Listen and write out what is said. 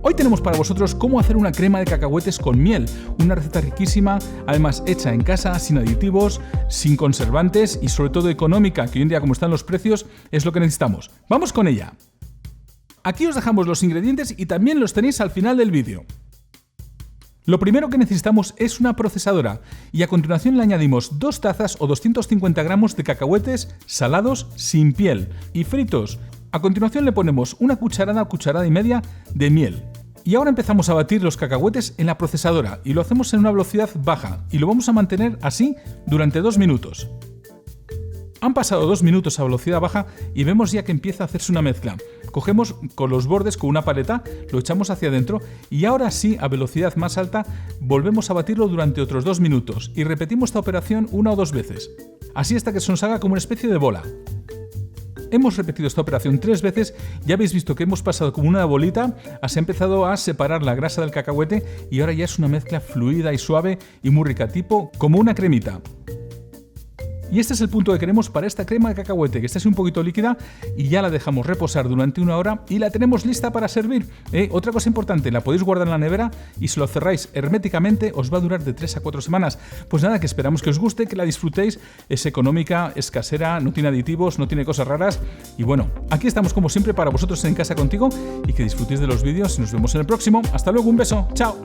Hoy tenemos para vosotros cómo hacer una crema de cacahuetes con miel, una receta riquísima, además hecha en casa, sin aditivos, sin conservantes y sobre todo económica, que hoy en día como están los precios es lo que necesitamos. ¡Vamos con ella! Aquí os dejamos los ingredientes y también los tenéis al final del vídeo. Lo primero que necesitamos es una procesadora y a continuación le añadimos 2 tazas o 250 gramos de cacahuetes salados sin piel y fritos. A continuación le ponemos una cucharada o cucharada y media de miel. Y ahora empezamos a batir los cacahuetes en la procesadora y lo hacemos en una velocidad baja y lo vamos a mantener así durante 2 minutos. Han pasado 2 minutos a velocidad baja y vemos ya que empieza a hacerse una mezcla. Cogemos con los bordes con una paleta, lo echamos hacia adentro y ahora sí a velocidad más alta volvemos a batirlo durante otros 2 minutos y repetimos esta operación 1 o 2 veces. Así hasta que se nos haga como una especie de bola. Hemos repetido esta operación 3 veces, ya habéis visto que hemos pasado como una bolita, se ha empezado a separar la grasa del cacahuete y ahora ya es una mezcla fluida y suave y muy rica, tipo como una cremita. Y este es el punto que queremos para esta crema de cacahuete, que esté así un poquito líquida y ya la dejamos reposar durante 1 hora y la tenemos lista para servir. Otra cosa importante, la podéis guardar en la nevera y si lo cerráis herméticamente os va a durar de 3 a 4 semanas. Pues nada, que esperamos que os guste, que la disfrutéis, es económica, es casera, no tiene aditivos, no tiene cosas raras y bueno, aquí estamos como siempre para vosotros en Casa Contigo y que disfrutéis de los vídeos y nos vemos en el próximo. Hasta luego, un beso, chao.